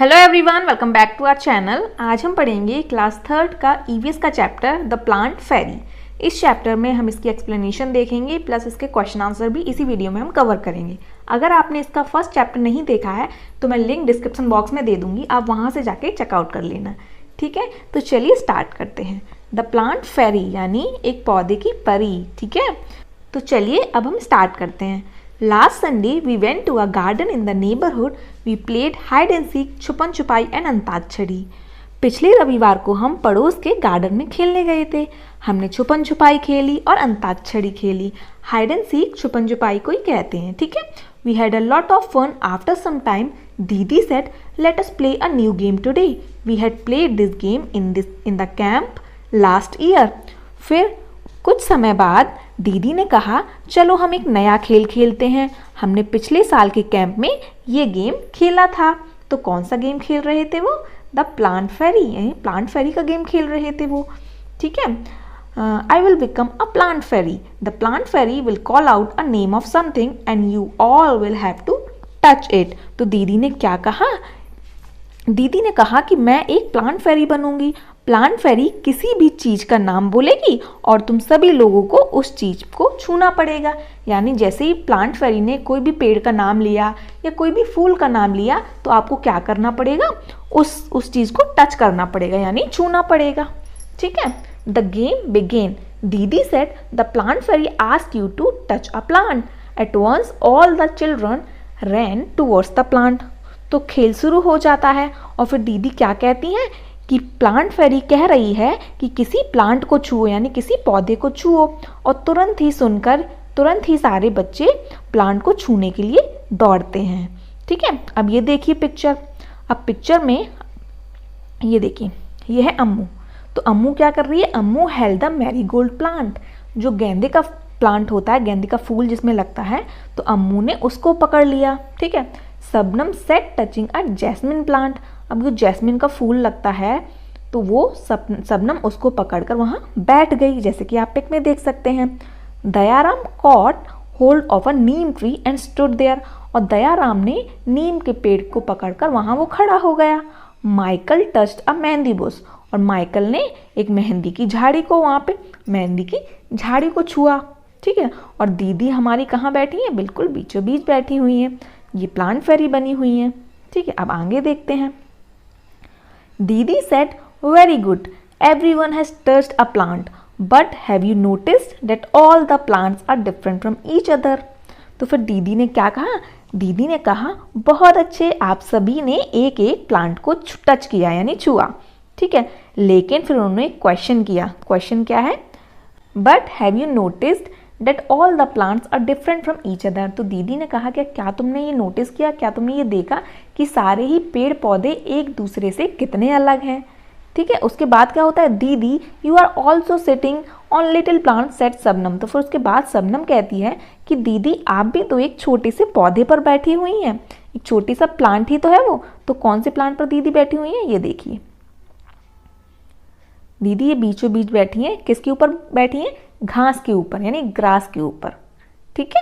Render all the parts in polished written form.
Hello everyone, welcome back to our channel. आज हम पढ़ेंगे क्लास थर्ड का ईवीएस का चैप्टर द प्लांट फेरी। इस चैप्टर में हम इसकी एक्सप्लेनेशन देखेंगे प्लस इसके क्वेश्चन आंसर भी इसी वीडियो में हम कवर करेंगे। अगर आपने इसका फर्स्ट चैप्टर नहीं देखा है तो मैं लिंक डिस्क्रिप्शन बॉक्स में दे दूंगी, आप वहाँ से जाके चेकआउट कर लेना। ठीक है, तो चलिए स्टार्ट करते हैं। द प्लांट फेरी यानी एक पौधे की परी। ठीक है, तो चलिए अब हम स्टार्ट करते हैं। Last Sunday we went to a garden in the neighborhood. We played hide and seek, छुपन छुपाई and अंताक्षरी। पिछले रविवार को हम पड़ोस के गार्डन में खेलने गए थे। हमने छुपन छुपाई खेली और अंताक्षरी खेली। हाइड एंड सीक छुपन छुपाई को ही कहते हैं। ठीक है, we had a lot of fun. After some time, Didi said, "Let us play a new game today. We had played this game in the camp last year." फिर कुछ समय बाद दीदी ने कहा, चलो हम एक नया खेल खेलते हैं। हमने पिछले साल के कैंप में ये गेम खेला था। तो कौन सा गेम खेल रहे थे वो? The plant fairy, plant fairy का गेम खेल रहे थे वो। ठीक है, I will become a plant fairy. The plant fairy will call out a name of something and you all will have to touch it. तो दीदी ने क्या कहा? दीदी ने कहा कि मैं एक प्लांट फेरी बनूंगी। प्लांट फेरी किसी भी चीज का नाम बोलेगी और तुम सभी लोगों को उस चीज को छूना पड़ेगा। यानी जैसे ही प्लांट फेरी ने कोई भी पेड़ का नाम लिया या कोई भी फूल का नाम लिया तो आपको क्या करना पड़ेगा? उस चीज को टच करना पड़ेगा, यानी छूना पड़ेगा। ठीक है, द गेम बिगेन। दीदी said the plant fairy ask you to touch a plant. At once all the children ran towards the plant. तो खेल शुरू हो जाता है और फिर दीदी क्या कहती हैं कि प्लांट फेरी कह रही है कि किसी प्लांट को छुओ, यानी किसी पौधे को छुओ। और तुरंत ही सुनकर तुरंत ही सारे बच्चे प्लांट को छूने के लिए दौड़ते हैं। ठीक है, अब ये देखिए पिक्चर। अब पिक्चर में ये देखिए, ये है अम्मू। तो अम्मू क्या कर रही है? अम्मू हेल्ड द मैरीगोल्ड प्लांट। जो गेंदे का प्लांट होता है, गेंदे का फूल जिसमें लगता है, तो अम्मू ने उसको पकड़ लिया। ठीक है, Shabnam sat touching a jasmine plant. अब जो जैस्मिन का फूल लगता है तो वो सबनम उसको पकड़कर वहाँ बैठ गई, जैसे कि आप पिक में देख सकते हैं। Dayaram caught hold of a neem tree and stood there. और दयाराम ने नीम के पेड़ को पकड़कर वहाँ वो खड़ा हो गया। माइकल टच्ड अ मेहंदी बुश। और माइकल ने एक मेहंदी की झाड़ी को, वहाँ पे मेहंदी की झाड़ी को छुआ। ठीक है, और दीदी हमारी कहाँ बैठी है? बिल्कुल बीचों बीच बैठी हुई है। ये प्लांट फेरी बनी हुई है। ठीक है, अब आगे देखते हैं। दीदी said, very good, everyone has touched a plant, but have you noticed that all the plants are different from each other. तो फिर दीदी ने क्या कहा? दीदी ने कहा, बहुत अच्छे, आप सभी ने एक एक प्लांट को टच किया यानी छुआ। ठीक है, लेकिन फिर उन्होंने एक क्वेश्चन किया। क्वेश्चन क्या है? But have you noticed that all the plants are different from each other. तो दीदी ने कहा कि क्या तुमने ये नोटिस किया, क्या तुमने ये देखा कि सारे ही पेड़ पौधे एक दूसरे से कितने अलग हैं? ठीक है, उसके बाद क्या होता है? दीदी, you are also sitting on little plant said Shabnam. तो फिर उसके बाद सबनम कहती है कि दीदी आप भी तो एक छोटे से पौधे पर बैठी हुई हैं, एक छोटी सा प्लांट ही तो है वो। तो कौन से प्लांट पर दीदी बैठी हुई है? ये देखिए, दीदी ये बीचों बीच बैठी हैं। किसके ऊपर बैठी हैं? घास के ऊपर, यानी ग्रास के ऊपर। ठीक है,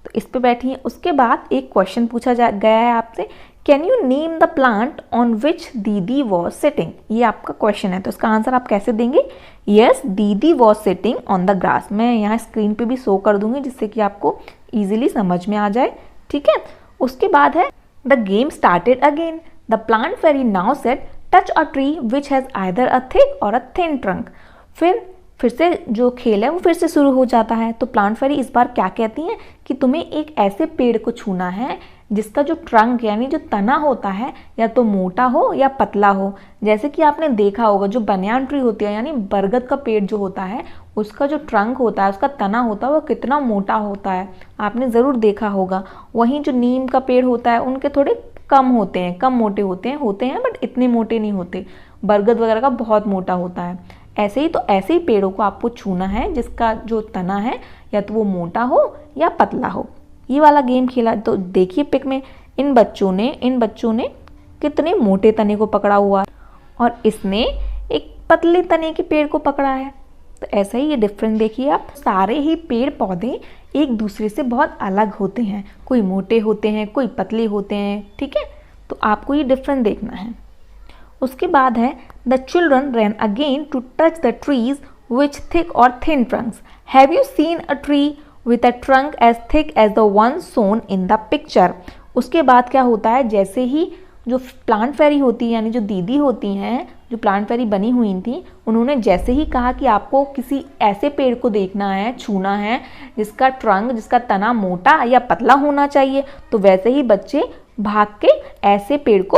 तो इस पे बैठी हैं। उसके बाद एक क्वेश्चन पूछा गया है आपसे, can you name the plant on which दीदी वॉज सिटिंग। ये आपका क्वेश्चन है, तो इसका आंसर आप कैसे देंगे? यस, दीदी was sitting on the grass. मैं यहाँ स्क्रीन पे भी शो कर दूंगी जिससे कि आपको इजीली समझ में आ जाए। ठीक है, उसके बाद है the game started again. The plant fairy now said touch a tree which has either a thick or a thin trunk. फिर से जो खेल है वो फिर से शुरू हो जाता है। तो प्लांट फेरी इस बार क्या कहती हैं कि तुम्हें एक ऐसे पेड़ को छूना है जिसका जो ट्रंक यानी जो तना होता है या तो मोटा हो या पतला हो। जैसे कि आपने देखा होगा जो बनियान ट्री होती है यानी बरगद का पेड़ जो होता है, उसका जो ट्रंक होता है, उसका तना होता है, वो कितना मोटा होता है, आपने ज़रूर देखा होगा। वहीं जो नीम का पेड़ होता है उनके थोड़े कम होते हैं, कम मोटे होते हैं बट इतने मोटे नहीं होते। बरगद वगैरह का बहुत मोटा होता है। ऐसे ही पेड़ों को आपको छूना है जिसका जो तना है या तो वो मोटा हो या पतला हो। ये वाला गेम खेला। तो देखिए पिक में इन बच्चों ने कितने मोटे तने को पकड़ा हुआ है और इसने एक पतले तने के पेड़ को पकड़ा है। तो ऐसा ही ये डिफरेंस देखिए आप। सारे ही पेड़ पौधे एक दूसरे से बहुत अलग होते हैं, कोई मोटे होते हैं, कोई पतले होते हैं। ठीक है, तो आपको ये डिफरेंस देखना है। उसके बाद है the children ran again to touch the trees which thick और thin trunks. Have you seen a tree with a trunk as thick as the one shown in the picture. उसके बाद क्या होता है, जैसे ही जो प्लांट फेरी होती है यानी जो दीदी होती हैं, जो प्लांट फेरी बनी हुई थी, उन्होंने जैसे ही कहा कि आपको किसी ऐसे पेड़ को देखना है, छूना है जिसका ट्रंक, जिसका तना मोटा या पतला होना चाहिए, तो वैसे ही बच्चे भाग के ऐसे पेड़ को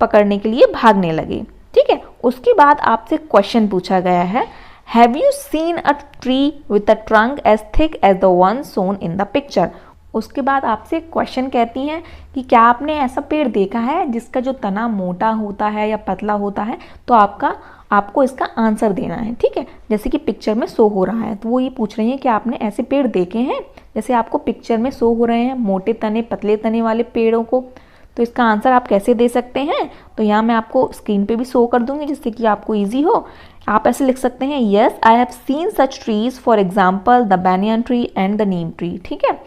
पकड़ने के लिए भागने लगे। ठीक है, उसके बाद आपसे क्वेश्चन पूछा गया है, have you seen a tree with a trunk as thick as the one shown in the picture. उसके बाद आपसे क्वेश्चन कहती हैं कि क्या आपने ऐसा पेड़ देखा है जिसका जो तना मोटा होता है या पतला होता है, तो आपको इसका आंसर देना है। ठीक है, जैसे कि पिक्चर में शो हो रहा है, तो वो ये पूछ रही हैं कि आपने ऐसे पेड़ देखे हैं जैसे आपको पिक्चर में शो हो रहे हैं, मोटे तने पतले तने वाले पेड़ों को। तो इसका आंसर आप कैसे दे सकते हैं, तो यहाँ मैं आपको स्क्रीन पे भी शो कर दूंगी जिससे कि आपको ईजी हो। आप ऐसे लिख सकते हैं, yes I have seen such trees, for example the banyan tree and the Neem tree. ठीक है,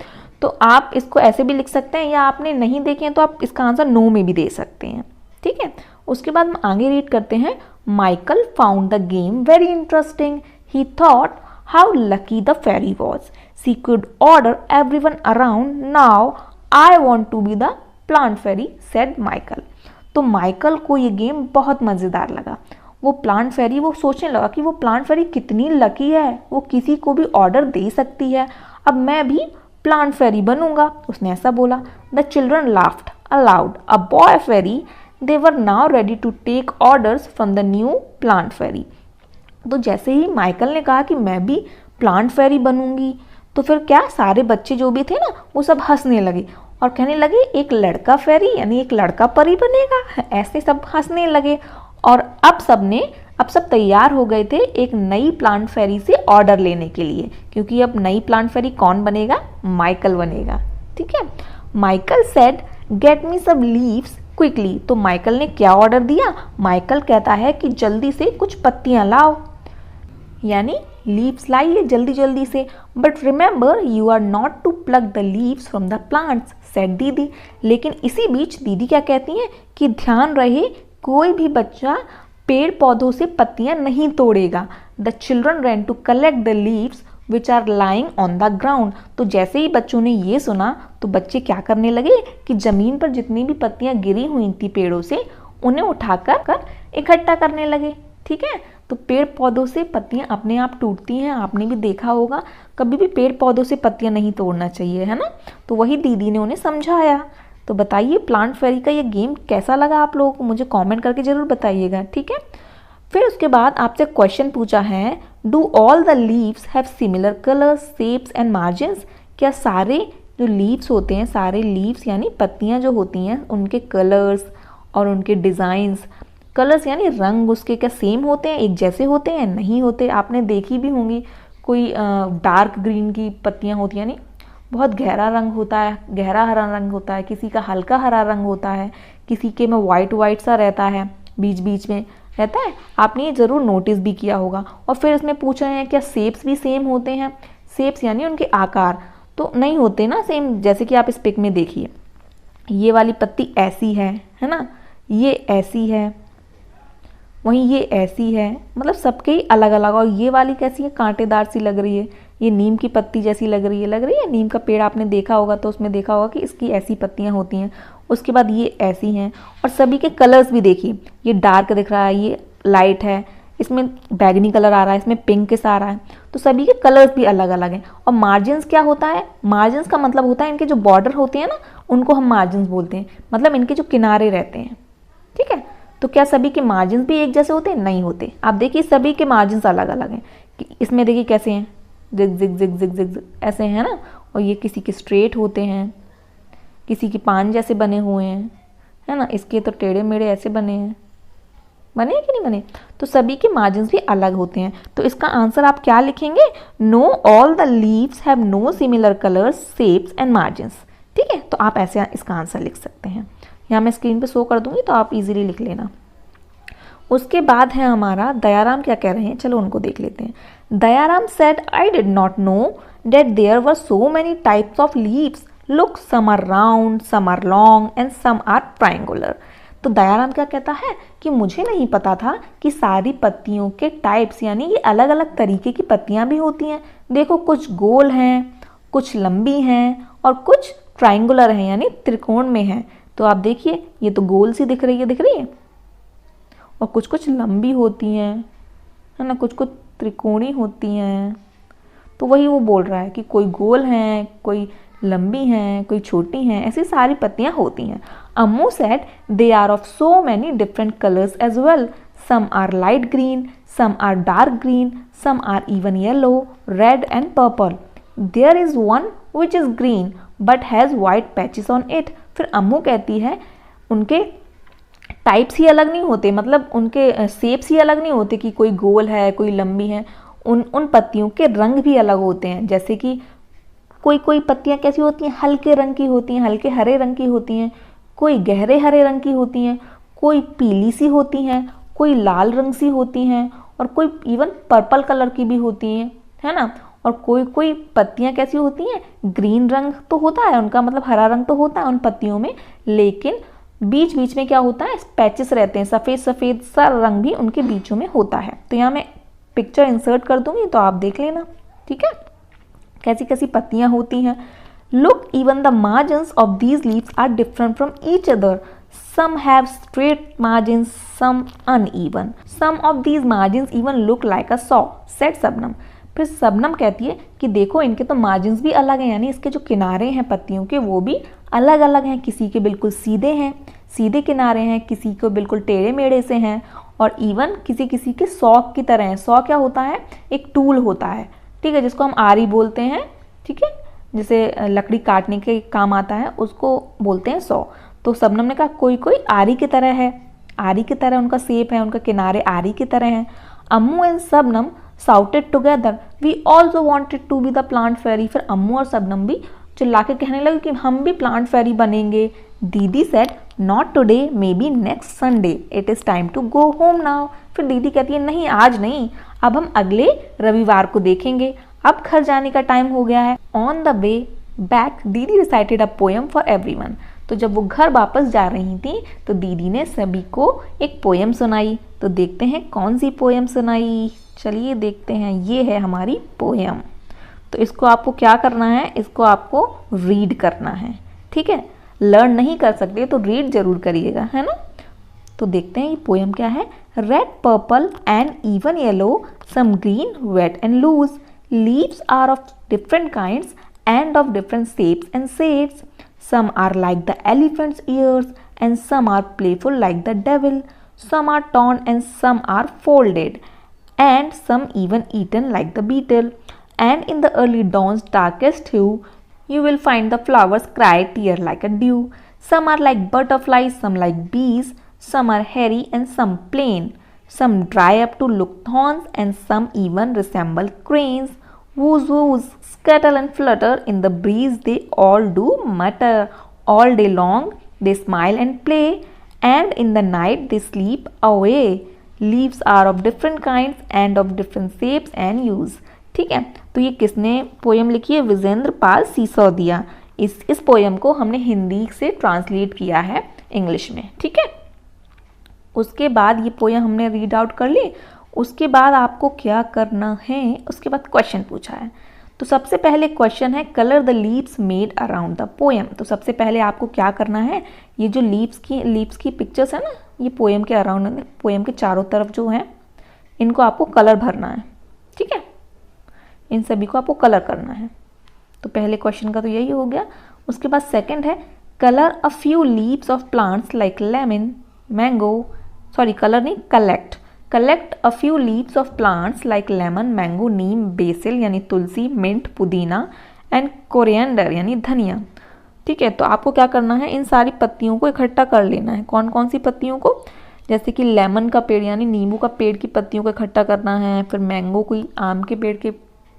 तो आप इसको ऐसे भी लिख सकते हैं, या आपने नहीं देखे हैं तो आप इसका आंसर नो में भी दे सकते हैं। ठीक है, उसके बाद हम आगे रीड करते हैं, Michael found the game very interesting, he thought how lucky the fairy was, she could order everyone around, now I want to be the plant fairy, said Michael. तो माइकल को ये गेम बहुत मज़ेदार लगा। वो plant फेरी, वो सोचने लगा कि वो प्लांट फेरी कितनी लकी है, वो किसी को भी ऑर्डर दे सकती है, अब मैं भी प्लांट फेरी बनूंगा, उसने ऐसा बोला। The children laughed aloud, a boy fairy, they were now ready to take orders from the new plant fairy. तो जैसे ही माइकल ने कहा कि मैं भी प्लांट फेरी बनूंगी, तो फिर क्या सारे बच्चे जो भी थे ना, वो सब हंसने लगे और कहने लगे एक लड़का फेरी यानी एक लड़का परी बनेगा, ऐसे सब हंसने लगे। और अब सब तैयार हो गए थे एक नई प्लांट फेरी से ऑर्डर लेने के लिए, क्योंकि अब नई प्लांट फेरी कौन बनेगा, माइकल बनेगा। ठीक है, Michael said get me some leaves quickly. तो माइकल ने क्या ऑर्डर दिया, माइकल कहता है कि जल्दी से कुछ पत्तियां लाओ, यानी लीव्स लाइए जल्दी जल्दी से। But remember you are not to pluck the leaves from the plants, said दीदी। लेकिन इसी बीच दीदी क्या कहती हैं कि ध्यान रहे कोई भी बच्चा पेड़ पौधों से पत्तियां नहीं तोड़ेगा। The children ran to collect the leaves which are lying on the ground. तो जैसे ही बच्चों ने ये सुना तो बच्चे क्या करने लगे कि जमीन पर जितनी भी पत्तियां गिरी हुई थी पेड़ों से, उन्हें उठाकर इकट्ठा करने लगे। ठीक है, तो पेड़ पौधों से पत्तियां अपने आप टूटती हैं, आपने भी देखा होगा, कभी भी पेड़ पौधों से पत्तियां नहीं तोड़ना चाहिए, है ना। तो वही दीदी ने उन्हें समझाया। तो बताइए प्लांट फेरी का ये गेम कैसा लगा आप लोगों को, मुझे कमेंट करके ज़रूर बताइएगा। ठीक है, फिर उसके बाद आपसे क्वेश्चन पूछा है, do all the leaves have similar colours, shapes and margins. क्या सारे जो लीव्स होते हैं, सारे लीव्स यानी पत्तियां जो होती हैं, उनके कलर्स और उनके डिज़ाइंस, कलर्स यानी रंग उसके क्या सेम होते हैं, एक जैसे होते हैं, नहीं होते। आपने देखी भी होंगी, कोई डार्क ग्रीन की पत्तियां होती हैं, यानी बहुत गहरा रंग होता है, गहरा हरा रंग होता है, किसी का हल्का हरा रंग होता है, किसी के में वाइट सा रहता है, बीच बीच में रहता है। आपने ये ज़रूर नोटिस भी किया होगा। और फिर इसमें पूछ रहे हैं क्या शेप्स भी सेम होते हैं, शेप्स यानी उनके आकार, तो नहीं होते ना सेम। जैसे कि आप इस पिक में देखिए, ये वाली पत्ती ऐसी है ना, ये ऐसी है, वहीं ये ऐसी है, मतलब सबके ही अलग अलग। और ये वाली कैसी है, कांटेदार सी लग रही है, ये नीम की पत्ती जैसी लग रही है। नीम का पेड़ आपने देखा होगा तो उसमें देखा होगा कि इसकी ऐसी पत्तियां होती हैं। उसके बाद ये ऐसी हैं, और सभी के कलर्स भी देखिए, ये डार्क दिख रहा है, ये लाइट है, इसमें बैगनी कलर आ रहा है, इसमें पिंक सा आ रहा है, तो सभी के कलर्स भी अलग अलग हैं। और मार्जिन्स क्या होता है, मार्जिन्स का मतलब होता है इनके जो बॉर्डर होते हैं ना, उनको हम मार्जिन्स बोलते हैं, मतलब इनके जो किनारे रहते हैं। ठीक है, तो क्या सभी के मार्जिन्स भी एक जैसे होते हैं, नहीं होते। आप देखिए सभी के मार्जिन्स अलग अलग हैं। इसमें देखिए कैसे हैं, जिग जिग जिग जिग जिग ऐसे हैं ना, और ये किसी के स्ट्रेट होते हैं, किसी के पान जैसे बने हुए हैं, है ना, इसके तो टेढ़े मेढ़े ऐसे बने हैं, बने कि नहीं बने। तो सभी के मार्जिन्स भी अलग होते हैं। तो इसका आंसर आप क्या लिखेंगे, no all the leaves have no similar colours, shapes and margins. ठीक है, तो आप ऐसे इसका आंसर लिख सकते हैं। यहाँ मैं स्क्रीन पे शो कर दूंगी तो आप इजीली लिख लेना। उसके बाद है हमारा दयाराम क्या कह रहे हैं, चलो उनको देख लेते हैं। Dayaram said I did not know that there were so many types of leaves look some are round, some are long and some are triangular. तो दयाराम क्या कहता है कि मुझे नहीं पता था कि सारी पत्तियों के टाइप्स यानी ये अलग अलग तरीके की पत्तियां भी होती हैं। देखो कुछ गोल हैं, कुछ लंबी हैं और कुछ ट्रायंगुलर हैं यानी त्रिकोण में हैं। तो आप देखिए ये तो गोल सी दिख रही है और कुछ कुछ लंबी होती हैं, है ना, कुछ कुछ त्रिकोणी होती हैं। तो वही वो बोल रहा है कि कोई गोल हैं, कोई लंबी हैं, कोई छोटी हैं, ऐसी सारी पत्तियां होती हैं। Ammu said they are of so many different colours as well, some are light green, some are dark green, some are even yellow, red and purple. There is one which is green but has white patches on it. फिर अम्मू कहती है उनके types ही अलग नहीं होते, मतलब उनके shapes ही अलग नहीं होते कि कोई गोल है, कोई लंबी है। उन पत्तियों के रंग भी अलग होते हैं। जैसे कि कोई पत्तियां कैसी होती हैं, हल्के रंग की होती हैं, हल्के हरे रंग की होती हैं, कोई गहरे हरे रंग की होती हैं, कोई पीली सी होती हैं, कोई लाल रंग सी होती हैं और कोई इवन पर्पल कलर की भी होती हैं, है ना। और कोई पत्तियां कैसी होती हैं, ग्रीन रंग तो होता है उनका, मतलब हरा रंग तो होता है उन पत्तियों में, लेकिन बीच बीच में क्या होता है, पैचेस रहते हैं, सफ़ेद सफ़ेद सा रंग भी उनके बीचों में होता है। तो यहाँ मैं पिक्चर इंसर्ट कर दूंगी तो आप देख लेना, ठीक है, कैसी कैसी पत्तियां होती हैं। Look even the margins of these leaves are different from each other, some have straight margins, some uneven, some of these margins even look like a saw, said Shabnam. फिर शबनम कहती है कि देखो इनके तो मार्जिन्स भी अलग हैं, यानी इसके जो किनारे हैं पत्तियों के वो भी अलग अलग हैं। किसी के बिल्कुल सीधे हैं, सीधे किनारे हैं, किसी को बिल्कुल टेढ़े मेढ़े से हैं और इवन किसी किसी के सॉ की तरह हैं। सॉ क्या होता है, एक टूल होता है, ठीक है, जिसको हम आरी बोलते हैं, ठीक है, जिसे लकड़ी काटने के काम आता है उसको बोलते हैं सॉ। तो शबनम ने कहा कोई कोई आरी की तरह है, आरी की तरह उनका शेप है, उनका किनारे आरी की तरह हैं। Ammu and Shabnam shouted together, we also wanted to be the plant fairy। फिर अम्मू और शबनम भी चिल्ला के कहने लगे कि हम भी प्लांट फेरी बनेंगे। दीदी said not today, maybe next Sunday, it is time to go home now. फिर दीदी कहती है नहीं आज नहीं, अब हम अगले रविवार को देखेंगे, अब घर जाने का टाइम हो गया है। ऑन द वे बैक दीदी recited a poem for everyone. तो जब वो घर वापस जा रही थी तो दीदी ने सभी को एक पोएम सुनाई। तो देखते हैं कौन सी पोएम सुनाई, चलिए देखते हैं। ये है हमारी पोएम। तो इसको आपको क्या करना है, इसको आपको रीड करना है, ठीक है, लर्न नहीं कर सकते तो रीड जरूर करिएगा, है ना। तो देखते हैं ये पोएम क्या है। Red purple and even yellow, some green wet and loose, leaves are of different kinds and of different shapes and shades. Some are like the elephant's ears and some are playful like the devil. Some are torn and some are folded and some even eaten like the beetle. And in the early dawn's darkest hue, you will find the flowers cry tear like a dew. Some are like butterflies, some like bees, some are hairy and some plain. Some dry up to look thorns and some even resemble cranes. Whoosh whoosh, scuttle and flutter, in the breeze they all do mutter. All day long they smile and play, and in the night they sleep away. Leaves are of different kinds and of different shapes and hues. ठीक है, तो ये किसने poem लिखी है, विजेंद्र पाल सिसोदिया। इस poem को हमने हिंदी से ट्रांसलेट किया है इंग्लिश में, ठीक है। उसके बाद ये पोएम हमने रीड आउट कर ली। उसके बाद आपको क्या करना है, उसके बाद क्वेश्चन पूछा है। तो सबसे पहले क्वेश्चन है colour the leaves made around the poem. तो सबसे पहले आपको क्या करना है, ये जो लीव्स की पिक्चर्स है ना, ये पोएम के अराउंड, पोएम के चारों तरफ जो है, इनको आपको कलर भरना है, ठीक है, इन सभी को आपको कलर करना है। तो पहले क्वेश्चन का तो यही हो गया। उसके बाद सेकंड है colour a few leaves of plants like lemon, mango, sorry colour नहीं, collect a few leaves of plants like lemon, mango, neem, basil यानी तुलसी, मिंट, पुदीना एंड कोरिएंडर यानी धनिया, ठीक है। तो आपको क्या करना है, इन सारी पत्तियों को इकट्ठा कर लेना है। कौन कौन सी पत्तियों को, जैसे कि लेमन का पेड़ यानी नींबू का पेड़ की पत्तियों को इकट्ठा करना है, फिर मैंगो कोई आम के पेड़ की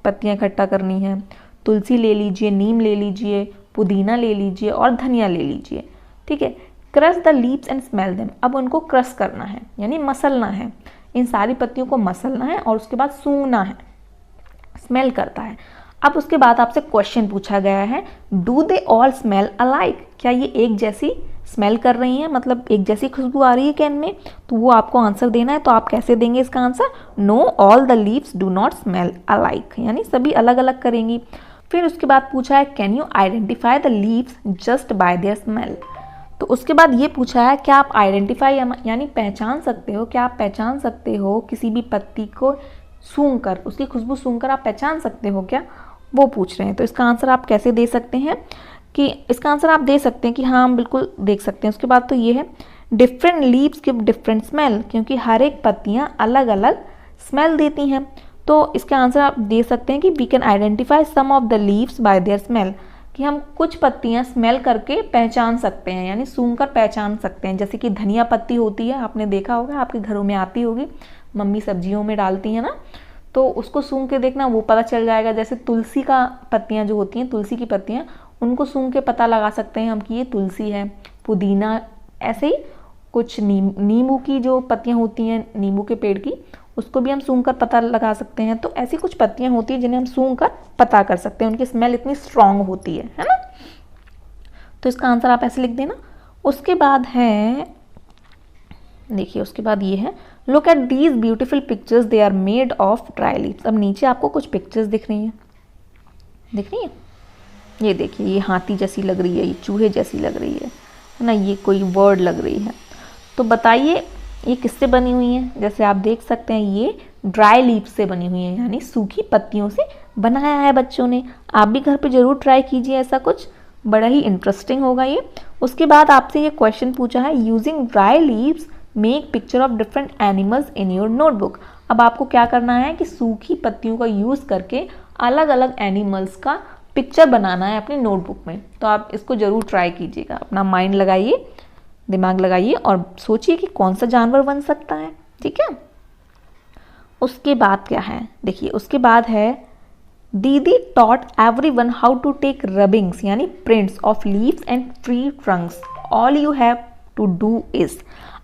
पत्तियाँ इकट्ठा करनी है, तुलसी ले लीजिए, नीम ले लीजिए, पुदीना ले लीजिए और धनिया ले लीजिए, ठीक है। Crush the leaves and smell them, अब उनको क्रश करना है यानी मसलना है, इन सारी पत्तियों को मसलना है और उसके बाद सूंघना है, स्मेल करता है। अब उसके बाद आपसे क्वेश्चन पूछा गया है, do they all smell alike, क्या ये एक जैसी स्मेल कर रही हैं, मतलब एक जैसी खुशबू आ रही है क्या इनमें? तो वो आपको आंसर देना है। तो आप कैसे देंगे इसका answer? No all the leaves do not smell alike, यानी सभी अलग अलग करेंगी। फिर उसके बाद पूछा है, can you identify the leaves just by their smell. तो उसके बाद ये पूछा है, क्या आप आइडेंटिफाई यानी पहचान सकते हो, क्या आप पहचान सकते हो किसी भी पत्ती को सूंघकर, उसकी खुशबू सूंघकर आप पहचान सकते हो क्या, वो पूछ रहे हैं। तो इसका आंसर आप कैसे दे सकते हैं कि इसका आंसर आप दे सकते हैं कि हाँ हम बिल्कुल देख सकते हैं। उसके बाद तो ये है, different leaves give different smell, क्योंकि हर एक पत्तियाँ अलग अलग स्मेल देती हैं। तो इसका आंसर आप दे सकते हैं कि we can identify some of the leaves by their smell, कि हम कुछ पत्तियां स्मेल करके पहचान सकते हैं, यानी सूंघ कर पहचान सकते हैं। जैसे कि धनिया पत्ती होती है, आपने देखा होगा, आपके घरों में आती होगी, मम्मी सब्जियों में डालती हैं ना, तो उसको सूंघ के देखना, वो पता चल जाएगा। जैसे तुलसी का पत्तियां जो होती हैं, तुलसी की पत्तियां, उनको सूंघ के पता लगा सकते हैं हम कि ये तुलसी है। पुदीना, ऐसे ही कुछ नींबू की जो पत्तियां होती हैं, नींबू के पेड़ की, उसको भी हम सूंघ कर पता लगा सकते हैं। तो ऐसी कुछ पत्तियां होती हैं जिन्हें हम सूंघ कर पता कर सकते हैं, उनकी स्मेल इतनी स्ट्रांग होती है ना। तो इसका आंसर आप ऐसे लिख देना। उसके बाद है, देखिए उसके बाद ये है, look at these beautiful pictures, they are made of dry leaves. अब नीचे आपको कुछ पिक्चर्स दिख रही हैं, दिख रही है? ये देखिए, ये हाथी जैसी लग रही है, ये चूहे जैसी लग रही है ना, ये कोई वर्ड लग रही है। तो बताइए ये किससे बनी हुई है? जैसे आप देख सकते हैं, ये ड्राई लीव्स से बनी हुई है, यानी सूखी पत्तियों से बनाया है बच्चों ने। आप भी घर पे जरूर ट्राई कीजिए ऐसा कुछ, बड़ा ही इंटरेस्टिंग होगा ये। उसके बाद आपसे ये क्वेश्चन पूछा है, using dry leaves make picture of different animals in your notebook. अब आपको क्या करना है कि सूखी पत्तियों का यूज़ करके अलग अलग एनिमल्स का पिक्चर बनाना है अपनी नोटबुक में। तो आप इसको जरूर ट्राई कीजिएगा, अपना माइंड लगाइए, दिमाग लगाइए और सोचिए कि कौन सा जानवर बन सकता है, ठीक है। उसके बाद क्या है, देखिए उसके बाद है, didi taught everyone how to take rubbings, यानी prints of leaves and tree trunks, all you have to do is.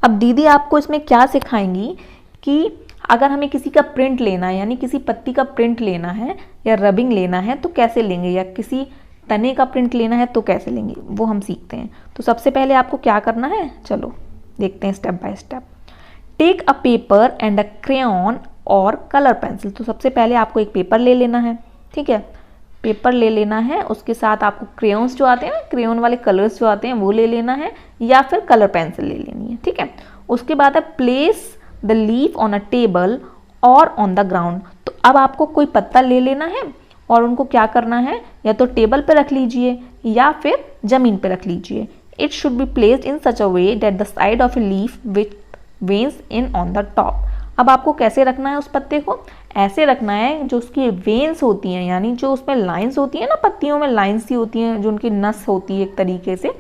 अब दीदी आपको इसमें क्या सिखाएंगी कि अगर हमें किसी का प्रिंट लेना है, यानी किसी पत्ती का प्रिंट लेना है या रबिंग लेना है तो कैसे लेंगे, या किसी तने का प्रिंट लेना है तो कैसे लेंगे, वो हम सीखते हैं। तो सबसे पहले आपको क्या करना है, चलो देखते हैं step by step. Take a paper and a crayon और कलर पेंसिल। तो सबसे पहले आपको एक पेपर ले लेना है, ठीक है, पेपर ले लेना है। उसके साथ आपको क्रेयॉन्स जो आते हैं ना, क्रेयॉन वाले कलर्स जो आते हैं वो ले लेना है, या फिर कलर पेंसिल ले लेनी है, ठीक है। उसके बाद है, place the leaf on a table और ऑन द ग्राउंड। तो अब आपको कोई पत्ता ले लेना है और उनको क्या करना है, या तो टेबल पे रख लीजिए या फिर जमीन पे रख लीजिए। It should be placed in such a way that the side of a leaf with veins in on the top. अब आपको कैसे रखना है उस पत्ते को, ऐसे रखना है जो उसकी वेन्स होती हैं, यानी जो उसमें लाइंस होती हैं ना, पत्तियों में लाइंस सी होती हैं, जो उनकी नस होती है एक तरीके से,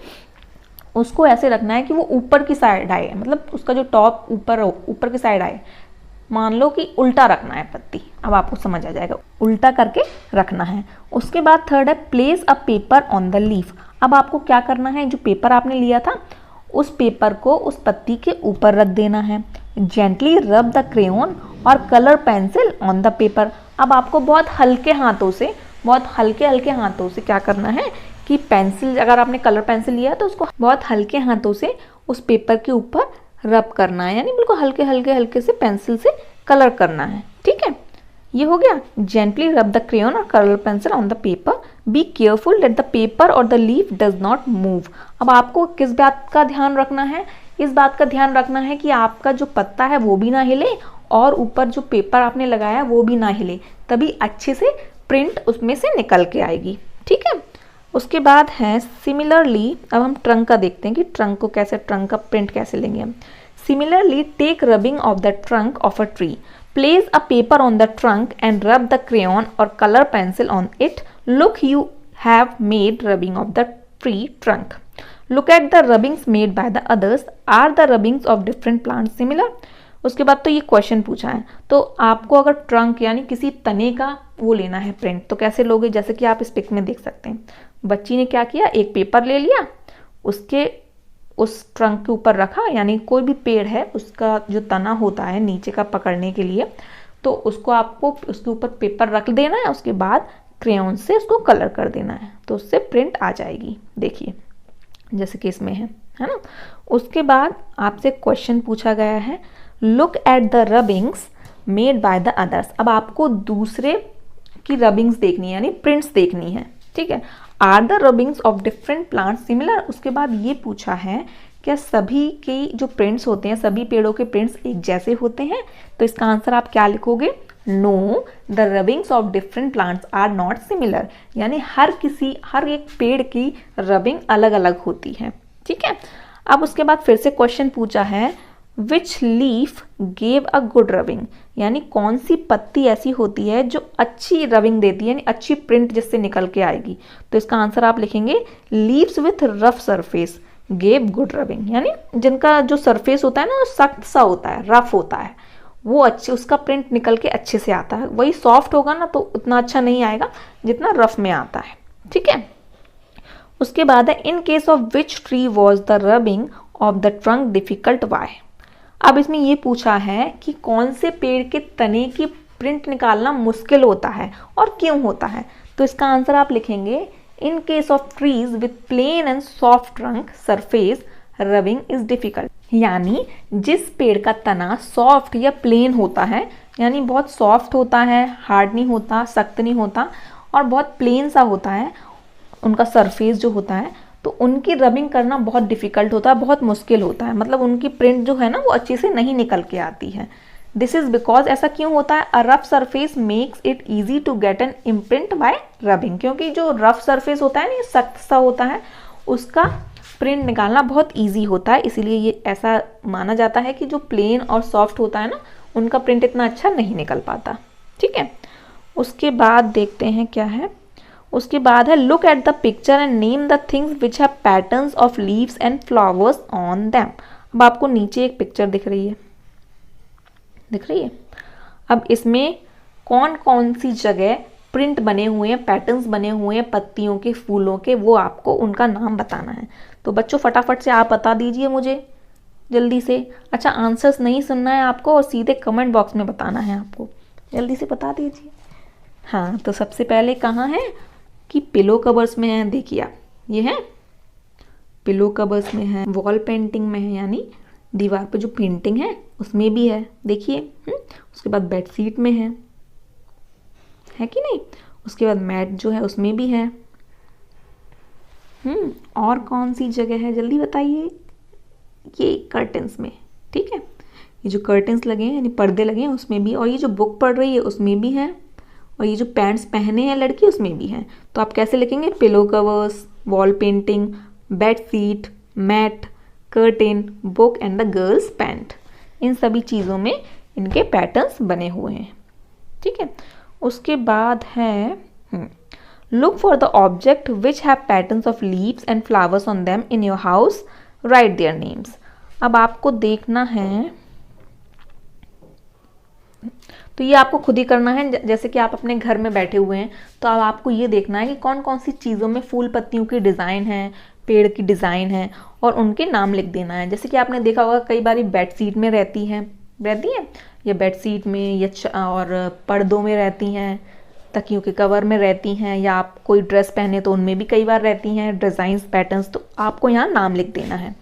उसको ऐसे रखना है कि वो ऊपर की साइड आए, मतलब उसका जो टॉप ऊपर की साइड आए। मान लो कि उल्टा रखना है पत्ती, अब आपको समझ आ जाएगा, उल्टा करके रखना है। उसके बाद थर्ड है, place a paper on the leaf. अब आपको क्या करना है, जो पेपर आपने लिया था उस पेपर को उस पत्ती के ऊपर रख देना है। जेंटली रब द क्रेयॉन और colour pencil on the paper. अब आपको बहुत हल्के हाथों से क्या करना है कि पेंसिल, अगर आपने कलर पेंसिल लिया तो उसको बहुत हल्के हाथों से उस पेपर के ऊपर रब करना है, यानी बिल्कुल हल्के से पेंसिल से कलर करना है, ठीक है। ये हो गया, जेंटली रब द क्रेयॉन और colour pencil on the paper, be careful that the paper और the leaf does not move. अब आपको किस बात का ध्यान रखना है, इस बात का ध्यान रखना है कि आपका जो पत्ता है वो भी ना हिले और ऊपर जो पेपर आपने लगाया वो भी ना हिले, तभी अच्छे से प्रिंट उसमें से निकल के आएगी, ठीक है। उसके बाद है, सिमिलरली, अब हम ट्रंक का देखते हैं कि ट्रंक का प्रिंट कैसे लेंगे हम। Similarly take rubbing of the trunk of a tree, place a paper on the trunk and rub the crayon और colour pencil on it. Look, you have made rubbing of the tree trunk. Look at the rubbings made by the others, are the rubbings of different plants similar. उसके बाद तो ये question पूछा है, तो आपको अगर ट्रंक यानी किसी तने का वो लेना है प्रिंट, तो कैसे लोगे, जैसे कि आप इस पिक में देख सकते हैं। बच्ची ने क्या किया, एक पेपर ले लिया, उसके उस ट्रंक के ऊपर रखा, यानी कोई भी पेड़ है उसका जो तना होता है नीचे का पकड़ने के लिए, तो उसको आपको उसके ऊपर पेपर रख देना है। उसके बाद क्रेयॉन से उसको कलर कर देना है तो उससे प्रिंट आ जाएगी। देखिए जैसे कि इसमें है ना। उसके बाद आपसे क्वेश्चन पूछा गया है, look at the rubbings made by the others. अब आपको दूसरे की रबिंग्स देखनी है, यानी प्रिंट्स देखनी है, ठीक है। Are the rubbings of different plants similar. उसके बाद ये पूछा है क्या सभी के जो प्रिंट्स होते हैं, सभी पेड़ों के प्रिंट्स एक जैसे होते हैं? तो इसका आंसर आप क्या लिखोगे? No, the rubbings of different plants are not similar, यानी हर एक पेड़ की रबिंग अलग अलग होती है, ठीक है। अब उसके बाद फिर से क्वेश्चन पूछा है, which leaf gave a good rubbing, यानी कौन सी पत्ती ऐसी होती है जो अच्छी रबिंग देती है, यानी अच्छी प्रिंट जिससे निकल के आएगी? तो इसका आंसर आप लिखेंगे leaves with rough surface gave good rubbing, यानी जिनका जो सरफेस होता है ना, सख्त सा होता है, रफ होता है, वो अच्छे, उसका प्रिंट निकल के अच्छे से आता है। वही सॉफ्ट होगा ना तो उतना अच्छा नहीं आएगा जितना रफ में आता है, ठीक है। उसके बाद है, in case of which tree was the rubbing of the trunk difficult why. अब इसमें ये पूछा है कि कौन से पेड़ के तने की प्रिंट निकालना मुश्किल होता है और क्यों होता है? तो इसका आंसर आप लिखेंगे, इन case of trees with plane and soft trunk surface rubbing is difficult, यानी जिस पेड़ का तना सॉफ्ट या प्लेन होता है, यानी बहुत सॉफ्ट होता है, हार्ड नहीं होता, सख्त नहीं होता, और बहुत प्लेन सा होता है उनका सरफेस जो होता है, तो उनकी रबिंग करना बहुत डिफिकल्ट होता है, बहुत मुश्किल होता है, मतलब उनकी प्रिंट जो है ना वो अच्छे से नहीं निकल के आती है। दिस इज बिकॉज, ऐसा क्यों होता है? A rough surface makes it easy to get an imprint by rubbing, क्योंकि जो रफ सरफेस होता है ना, ये सख्त सा होता है, उसका प्रिंट निकालना बहुत ईजी होता है, इसीलिए ये ऐसा माना जाता है कि जो प्लेन और सॉफ्ट होता है ना, उनका प्रिंट इतना अच्छा नहीं निकल पाता, ठीक है। उसके बाद देखते हैं क्या है। उसके बाद है, look at the picture and name the things which have patterns of leaves and flowers on them. अब आपको नीचे एक पिक्चर दिख रही है, अब इसमें कौन कौन सी जगह प्रिंट बने हुए हैं, पैटर्न्स बने हुए हैं पत्तियों के, फूलों के, वो आपको उनका नाम बताना है। तो बच्चों फटाफट से आप बता दीजिए मुझे जल्दी से। अच्छा, आंसर्स नहीं सुनना है आपको और सीधे कमेंट बॉक्स में बताना है आपको, जल्दी से बता दीजिए। हाँ, तो सबसे पहले कहाँ है कि पिलो कवर्स में है, देखिए आप, ये है पिलो कवर्स में है, वॉल पेंटिंग में है, यानी दीवार पे जो पेंटिंग है उसमें भी है, देखिए। उसके बाद बेडशीट में है कि नहीं? उसके बाद मैट जो है उसमें भी है। और कौन सी जगह है जल्दी बताइए? ये कर्टन्स में, ठीक है, ये जो कर्टन्स लगे हैं यानी पर्दे लगे हैं उसमें भी, और ये जो बुक पढ़ रही है उसमें भी है, और ये जो पैंट्स पहने हैं लड़की उसमें भी है। तो आप कैसे लिखेंगे? Pillow covers, wall painting, bedsheet, mat, curtain, book and the girls pant, इन सभी चीज़ों में इनके पैटर्न्स बने हुए हैं, ठीक है। उसके बाद है, look for the object which have patterns of leaves and flowers on them in your house, right their names. अब आपको देखना है, तो ये आपको खुद ही करना है, जैसे कि आप अपने घर में बैठे हुए हैं तो अब आपको ये देखना है कि कौन कौन सी चीज़ों में फूल पत्तियों की डिज़ाइन है, पेड़ की डिज़ाइन है, और उनके नाम लिख देना है। जैसे कि आपने देखा होगा कई बार बेडशीट में रहती है या बेडशीट में, या और पर्दों में रहती हैं, तकियों के कवर में रहती हैं, या आप कोई ड्रेस पहने तो उनमें भी कई बार रहती हैं डिज़ाइंस, पैटर्न्स, तो आपको यहाँ नाम लिख देना है,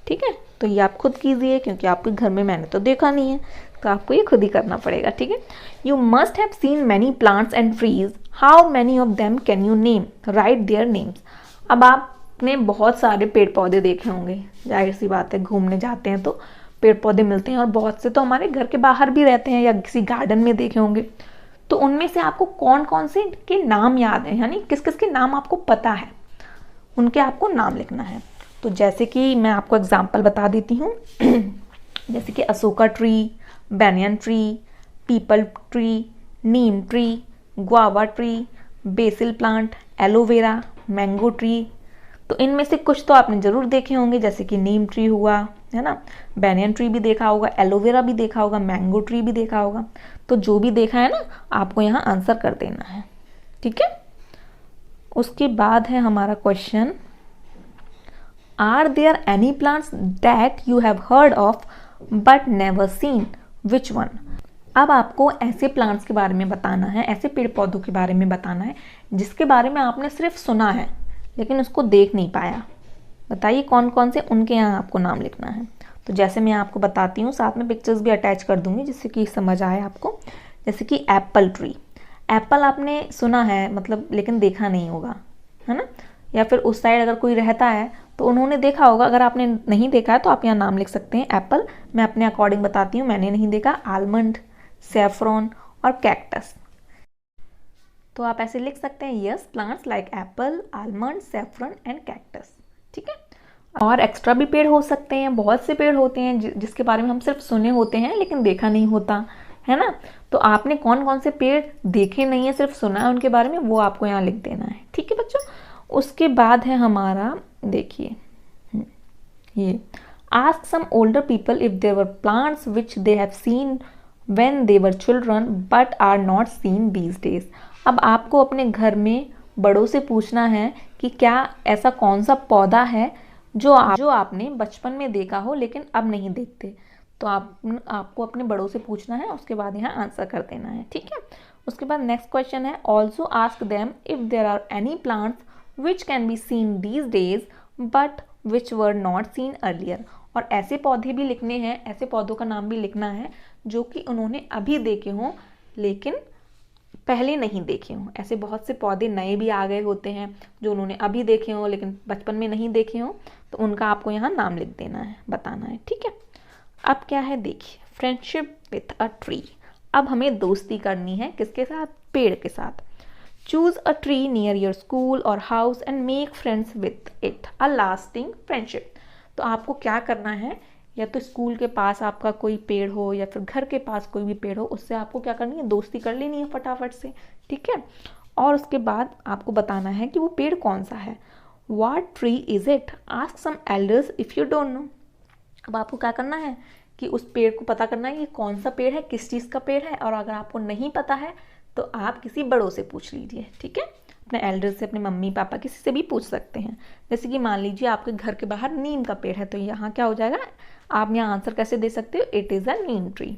ठीक है। तो ये आप खुद कीजिए क्योंकि आपके घर में मैंने तो देखा नहीं है, तो आपको ये खुद ही करना पड़ेगा, ठीक है। You must have seen many plants and trees, how many of them can you name, right their names. अब आपने बहुत सारे पेड़ पौधे देखे होंगे, जाहिर सी बात है, घूमने जाते हैं तो पेड़ पौधे मिलते हैं, और बहुत से तो हमारे घर के बाहर भी रहते हैं या किसी गार्डन में देखे होंगे। तो उनमें से आपको कौन कौन से के नाम याद है, यानी किस किस के नाम आपको पता है, उनके आपको नाम लिखना है। तो जैसे कि मैं आपको एग्जाम्पल बता देती हूँ जैसे कि Ashoka tree, banyan tree, peepal tree, neem tree, guava tree, basil plant, aloe vera, mango tree. तो इनमें से कुछ तो आपने ज़रूर देखे होंगे, जैसे कि नीम ट्री हुआ, है ना, बैनियन ट्री भी देखा होगा, एलोवेरा भी देखा होगा, मैंगो ट्री भी देखा होगा। तो जो भी देखा है ना, आपको यहाँ आंसर कर देना है, ठीक है। उसके बाद है हमारा question, are there any plants that you have heard of but never seen, which one. अब आपको ऐसे प्लांट्स के बारे में बताना है, ऐसे पेड़ पौधों के बारे में बताना है जिसके बारे में आपने सिर्फ सुना है लेकिन उसको देख नहीं पाया। बताइए कौन कौन से, उनके यहाँ आपको नाम लिखना है। तो जैसे मैं आपको बताती हूँ, साथ में पिक्चर्स भी अटैच कर दूंगी जिससे कि समझ आए आपको। जैसे कि एप्पल ट्री, एप्पल आपने सुना है मतलब लेकिन देखा नहीं होगा, है ना। या फिर उस साइड अगर कोई रहता है तो उन्होंने देखा होगा, अगर आपने नहीं देखा है तो आप यहाँ नाम लिख सकते हैं एप्पल। मैं अपने अकॉर्डिंग बताती हूँ, मैंने नहीं देखा। आलमंड, सैफरॉन और कैक्टस। तो आप ऐसे लिख सकते हैं, yes plants like Apple, almond, saffron and cactus. ठीक है। और एक्स्ट्रा भी पेड़ हो सकते हैं, बहुत से पेड़ होते हैं जिसके बारे में हम सिर्फ सुने होते हैं लेकिन देखा नहीं होता, है ना। तो आपने कौन कौन से पेड़ देखे नहीं है, सिर्फ सुना है उनके बारे में, वो आपको यहाँ लिख देना है। ठीक है बच्चों। उसके बाद है हमारा, देखिए ये, ask some older people if there were plants which they have seen when they were children but are not seen these days. अब आपको अपने घर में बड़ों से पूछना है कि क्या ऐसा कौन सा पौधा है जो आपने बचपन में देखा हो लेकिन अब नहीं देखते। तो आपको अपने बड़ों से पूछना है, उसके बाद यहाँ आंसर कर देना है। ठीक है। उसके बाद नेक्स्ट क्वेश्चन है, also ask them if there are any plants which can be seen these days but which were not seen earlier. और ऐसे पौधे भी लिखने हैं, ऐसे पौधों का नाम भी लिखना है जो कि उन्होंने अभी देखे हों लेकिन पहले नहीं देखे हों। ऐसे बहुत से पौधे नए भी आ गए होते हैं जो उन्होंने अभी देखे हों लेकिन बचपन में नहीं देखे हों, तो उनका आपको यहाँ नाम लिख देना है, बताना है। ठीक है। अब क्या है, देखिए, फ्रेंडशिप विथ अ ट्री। अब हमें दोस्ती करनी है किसके साथ, पेड़ के साथ। Choose a tree near your school और house and make friends with it, a lasting friendship. तो आपको क्या करना है, या तो स्कूल के पास आपका कोई पेड़ हो या फिर घर के पास कोई भी पेड़ हो, उससे आपको क्या करनी है, दोस्ती कर लेनी है फटाफट से। ठीक है। और उसके बाद आपको बताना है कि वो पेड़ कौन सा है। What tree is it, ask some elders if you don't know. अब आपको क्या करना है कि उस पेड़ को पता करना है कि कौन सा पेड़ है, किस चीज़ का पेड़ है। और अगर आपको नहीं पता है तो आप किसी बड़ों से पूछ लीजिए। ठीक है। अपने एल्डर से, अपने मम्मी पापा, किसी से भी पूछ सकते हैं। जैसे कि मान लीजिए आपके घर के बाहर नीम का पेड़ है, तो यहाँ क्या हो जाएगा, आप यहाँ आंसर कैसे दे सकते हो, it is a neem tree.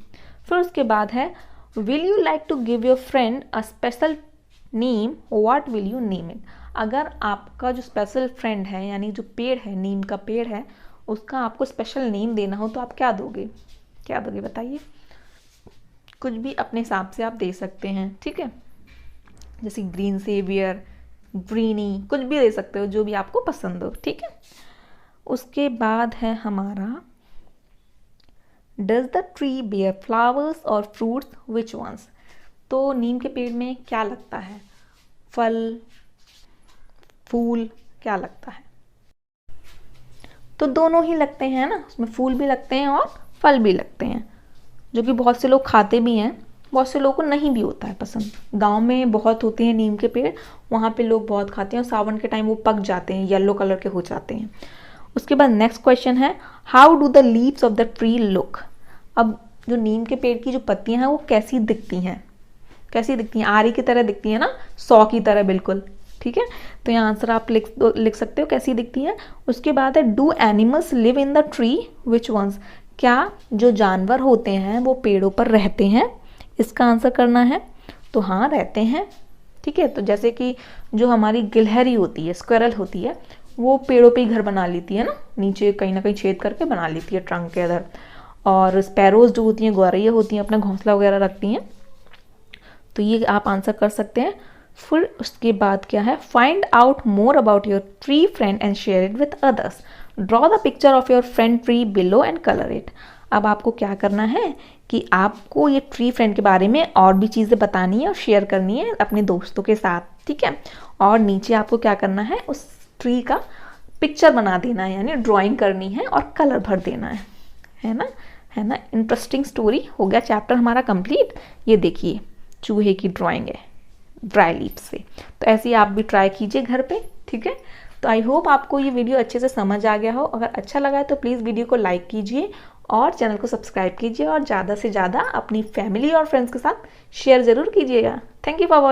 फिर उसके बाद है, will you like to give your friend a special name, what will you name it. अगर आपका जो स्पेशल फ्रेंड है, यानी जो पेड़ है, नीम का पेड़ है, उसका आपको स्पेशल नेम देना हो तो आप क्या दोगे, क्या दोगे बताइए। कुछ भी अपने हिसाब से आप दे सकते हैं। ठीक है। जैसे ग्रीन सेवियर, ग्रीनी, कुछ भी दे सकते हो जो भी आपको पसंद हो। ठीक है। उसके बाद है हमारा, does the tree bear flowers or fruits, which ones. तो नीम के पेड़ में क्या लगता है, फल, फूल, क्या लगता है। तो दोनों ही लगते हैं ना, उसमें फूल भी लगते हैं और फल भी लगते हैं, जो कि बहुत से लोग खाते भी हैं, बहुत से लोगों को नहीं भी होता है पसंद। गांव में बहुत होते हैं नीम के पेड़, वहाँ पे लोग बहुत खाते हैं और सावन के टाइम वो पक जाते हैं, येलो कलर के हो जाते हैं। उसके बाद नेक्स्ट क्वेश्चन है, how do the leaves of the tree look. अब जो नीम के पेड़ की जो पत्तियां हैं वो कैसी दिखती हैं, कैसी दिखती हैं, आरी की तरह दिखती है ना, 100 की तरह बिल्कुल। ठीक है। तो यहाँ आंसर आप लिख सकते हो कैसी दिखती है। उसके बाद है, do animals live in the tree, which ones. क्या जो जानवर होते हैं वो पेड़ों पर रहते हैं, इसका आंसर करना है। तो हाँ, रहते हैं। ठीक है। तो जैसे कि जो हमारी गिलहरी होती है, स्क्विरल होती है, वो पेड़ों पे ही घर बना लेती है ना, नीचे कहीं ना कहीं छेद करके बना लेती है ट्रंक के अंदर। और स्पैरोज जो होती हैं, गौरैया होती हैं, अपना घोंसला वगैरह रखती हैं। तो ये आप आंसर कर सकते हैं। फिर उसके बाद क्या है, find out more about your tree friend and share it with others. Draw the picture of your friend tree below and colour it. अब आपको क्या करना है कि आपको ये ट्री फ्रेंड के बारे में और भी चीज़ें बतानी है और शेयर करनी है अपने दोस्तों के साथ। ठीक है। और नीचे आपको क्या करना है, उस ट्री का पिक्चर बना देना है, यानी ड्राइंग करनी है और कलर भर देना है ना, है ना। Interesting story. हो गया चैप्टर हमारा कंप्लीट। ये देखिए, चूहे की ड्राइंग है ड्राई लीफ से। तो ऐसे ही आप भी ट्राई कीजिए घर पे। ठीक है। तो आई होप आपको ये वीडियो अच्छे से समझ आ गया हो। अगर अच्छा लगा है तो प्लीज़ वीडियो को लाइक कीजिए और चैनल को सब्सक्राइब कीजिए और ज़्यादा से ज़्यादा अपनी फैमिली और फ्रेंड्स के साथ शेयर ज़रूर कीजिएगा। Thank you for watching.